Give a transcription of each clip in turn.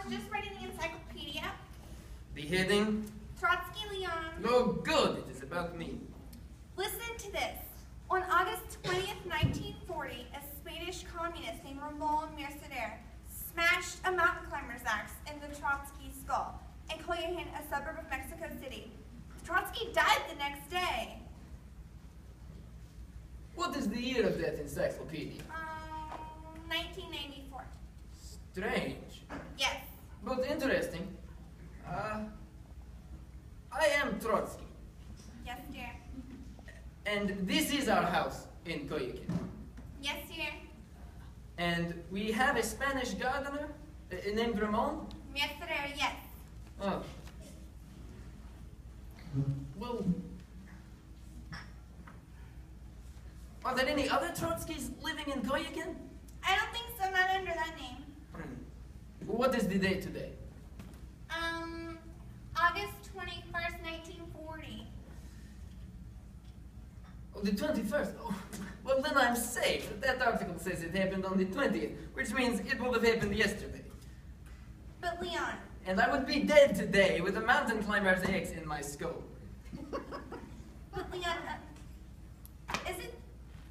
was just reading the encyclopedia. The heading? Trotsky, Leon. Oh, good. It is about me. Listen to this. On August 20th, 1940, a Spanish communist named Ramon Mercader smashed a mountain climber's axe into Trotsky's skull in Coyoacán, a suburb of Mexico City. Trotsky died the next day. What is the year of that encyclopedia? 1994. Strange. Yes. But interesting. I am Trotsky. Yes, dear. And this is our house in Coyoacán. Yes, dear. And we have a Spanish gardener named Ramon? Mercader, yes. Oh. Well, are there any other Trotskys living in Coyoacán? I don't think so, not under that name. What is the date today? August 21st, 1940. Oh, the 21st? Oh, well, then I'm safe. That article says it happened on the 20th, which means it would have happened yesterday. But Leon. And I would be dead today with a mountain climber's axe in my skull. But Leon, isn't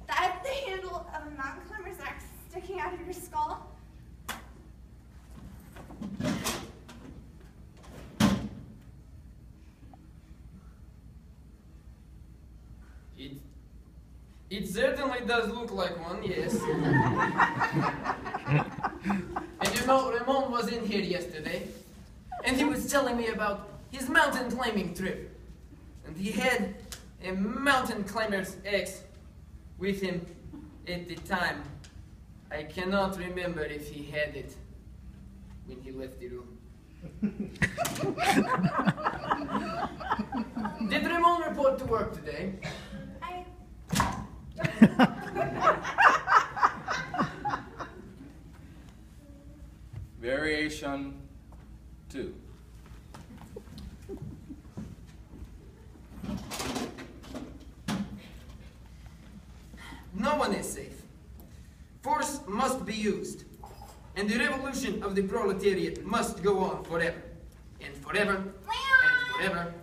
that the handle of a mountain climber's axe sticking out of your skull? It certainly does look like one, yes. And you know, Ramon was in here yesterday, and he was telling me about his mountain climbing trip. And he had a mountain climber's axe with him at the time. I cannot remember if he had it when he left the room. Did Ramon report to work today? Variation 2. No one is safe. Force must be used. And the revolution of the proletariat must go on forever. And forever. Leon! And forever.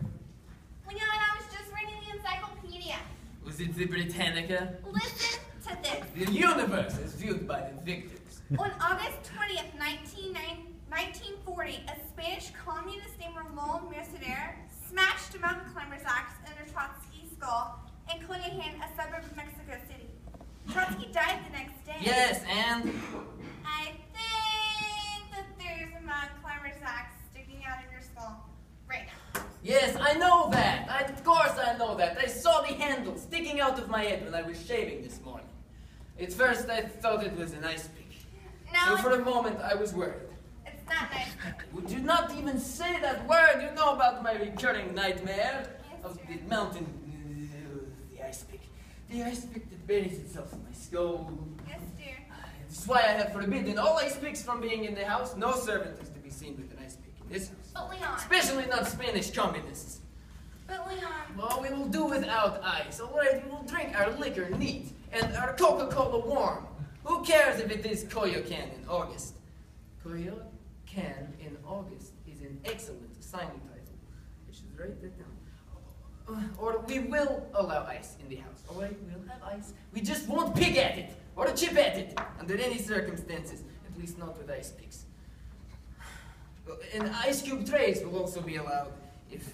Leon, I was just reading the encyclopedia. Was it the Britannica? Listen to this. The universe is viewed by the victors. On August 20th, 1940, a Spanish communist named Ramon Mercader smashed a mountain climber's axe under Trotsky's skull in Coyoacán, a suburb of Mexico City. Trotsky died the next day. Yes, and? I think that there's a mountain climber's axe sticking out of your skull right now. Yes, I know that. Of course I know that. I saw the handle sticking out of my head when I was shaving this morning. At first I thought it was an ice pick. No, So for a moment I was worried. it's not nice. Would you not even say that word? You know about my recurring nightmare of the mountain, the ice pick. The ice pick that buries itself in my skull. Yes, dear. This is why I have forbidden all ice picks from being in the house. No servant is to be seen with an ice pick in this house. But Leon. Especially not Spanish communists. But Leon. Well, we will do without ice, all right? We will drink our liquor neat and our Coca-Cola warm. Who cares if it is Coyoacán in August? Coyoacán in August is an excellent assignment title. I should write that down. Or we will allow ice in the house, all right? We'll have ice. We just won't pick at it or chip at it under any circumstances, at least not with ice picks. And ice cube trays will also be allowed if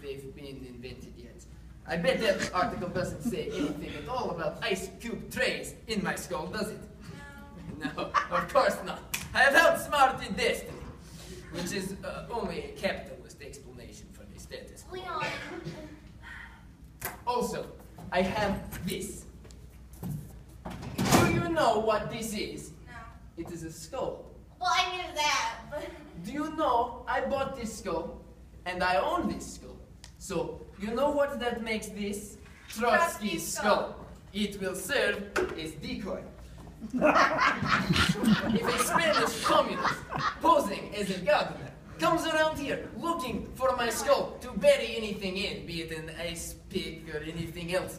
they've been invented yet. I bet that article doesn't say anything at all about ice cube trays in my skull, does it? No. No, of course not. I have outsmarted destiny, which is only a capitalist explanation for the status quo. Leon. Also, I have this. Do you know what this is? No. It is a skull. Well, I knew that, but... Do you know I bought this skull and I own this skull? So, you know what that makes this? Trotsky's skull. It will serve as decoy. If a Spanish communist posing as a gardener comes around here looking for my skull to bury anything in, be it an ice pick or anything else,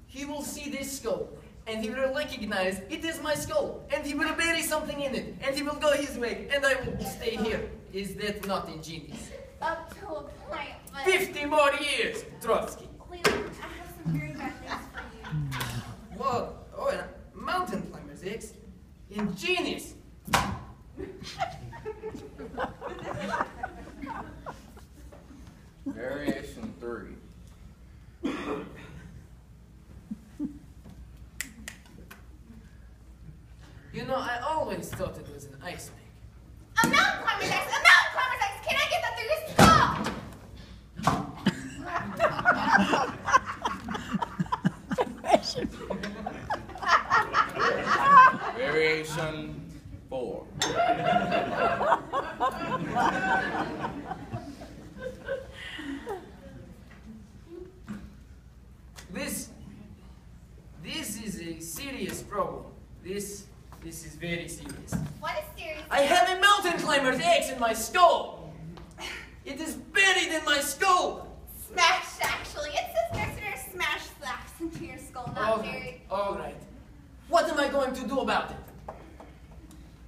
he will see this skull and he will recognize it is my skull, and he will bury something in it, and he will go his way, and I will stay here. Is that not ingenious? Up to a point, but... 50 more years, Trotsky. Leland, I have some very bad things for you. Whoa, oh, and a mountain climber's eggs. Ingenious. Variation 3. You know, I always thought it was an ice pick. A mountain climber's X! A mountain climber's X! Can I get that through your skull? Variation 4. This is a serious problem. This is very serious. What is serious? I have a mountain climber's X in my skull. It is buried in my skull. Smashed, actually. It says Mercenaire smashed the axe into your skull, not buried. All right. What am I going to do about it?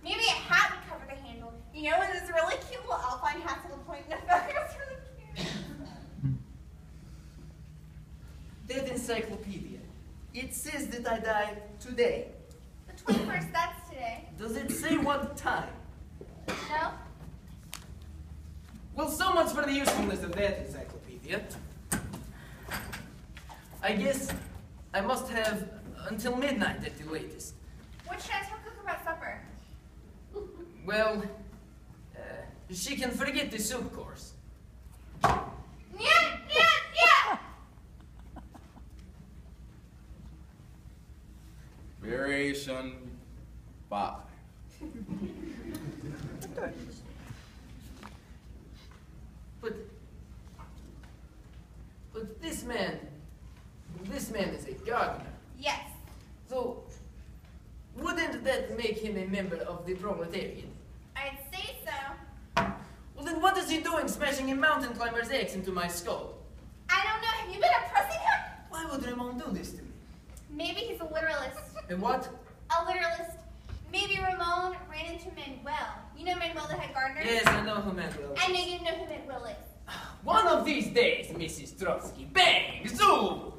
Maybe a hat would cover the handle. You know, it is really cute little alpine hats with a point in the back. It's really cute. That encyclopedia. It says that I died today. The 21st, that's today. Does it say what time? No? Well, so much for the usefulness of that encyclopedia. I guess I must have until midnight at the latest. What should I tell Cook about supper? Well, she can forget the soup course. Yeah! Variation 5. But this man is a gardener. Yes. So, wouldn't that make him a member of the proletariat? I'd say so. Well, then what is he doing smashing a mountain climber's eggs into my skull? I don't know. Have you been oppressing him? Why would Ramon do this to me? Maybe he's a literalist. And what? A literalist. Maybe Ramon ran into Manuel. You know Manuel, the head gardener? Yes, I know who Manuel is. I know you know who Manuel is. One of these days, Mrs. Trotsky. Bang! Zoom!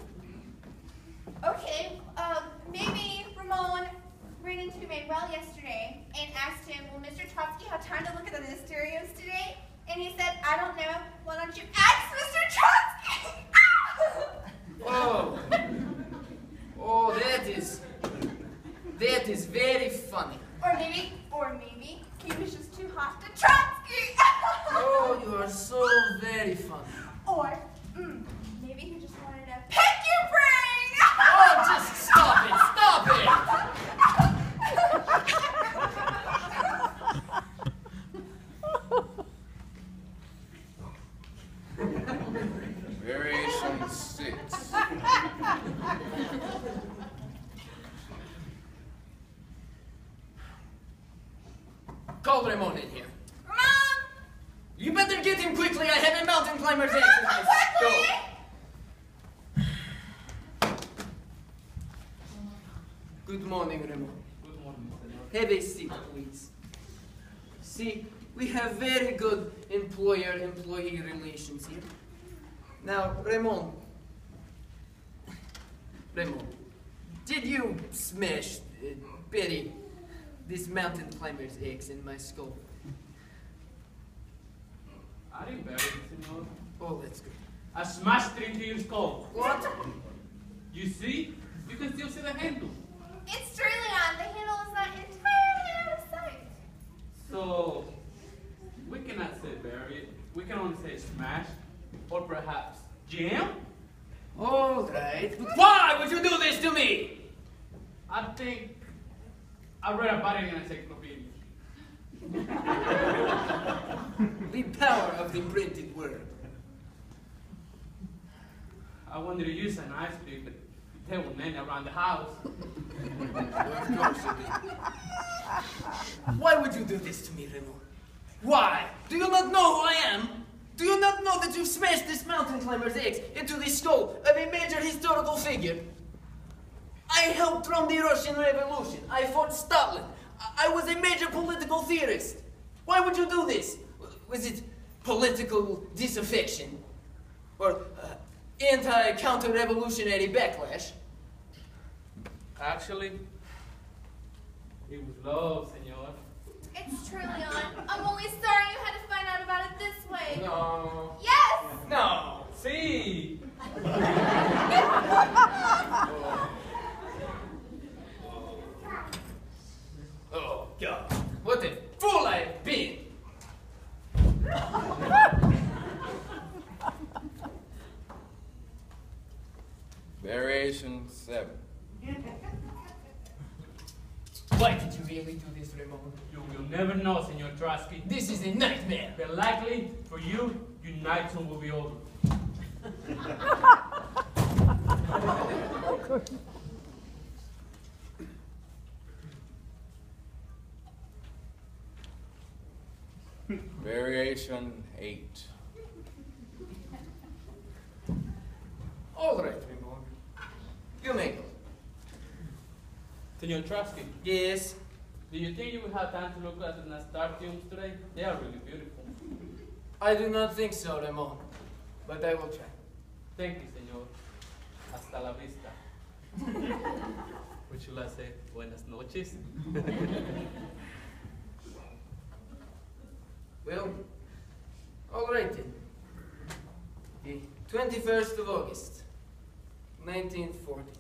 Okay, maybe Ramon ran into Manuel yesterday and asked him, well, Mr. Trotsky, have time to look at the mysterios today? And he said, I don't know. Why don't you ask Mr. Trotsky? Oh, that is very funny. Or maybe he was just too hot to Trotsky. Oh, you are so very funny. Or maybe he just wanted to pick your brain. Oh, just stop it! Stop it! Variation 6. Call Ramon in here. Ramon! You better get him quickly. I have a mountain climber's eggs in my skull. Good morning, Ramon. Good morning, senor. Have a seat, please. See, we have very good employer-employee relations here. Now, Ramon, did you smash, bury this mountain climber's eggs in my skull? I didn't bury it, senor. Oh, that's good. I smashed it into your skull. What? You see? You can still see the handle. It's truly on. The handle is not entirely out of sight. So, we cannot say bury it. We can only say smash, or perhaps jam. All right. But why would you do this to me? I think I read about it in an encyclopedia. The power of the printed word. I wanted to use an ice pick, but there were many around the house. Of course you did. Why would you do this to me, Ramon? Why? Do you not know who I am? Do you not know that you smashed this mountain climber's eggs into the skull of a major historical figure? I helped run the Russian Revolution. I fought Stalin. I was a major political theorist. Why would you do this? Was it political disaffection? Or anti-counter-revolutionary backlash? Actually, it was love, senor. It's true, Leon. I'm only sorry you had to find out about it this way. No. Yes! No. See? Oh, God. What a fool I've been. Variation 7. Why did you really do this, Ramon? You will never know, senor Trotsky. This is a nightmare. But likely, for you, your night soon will be over. Variation 8. All right, Ramon. You may go. Senor Trotsky, Yes. do you think you will have time to look at the nasturtiums today? They are really beautiful. I do not think so, Ramon. But I will try. Thank you, senor. Hasta la vista. What should I say? Buenas noches. Well, all right then. The 21st of August, 1940.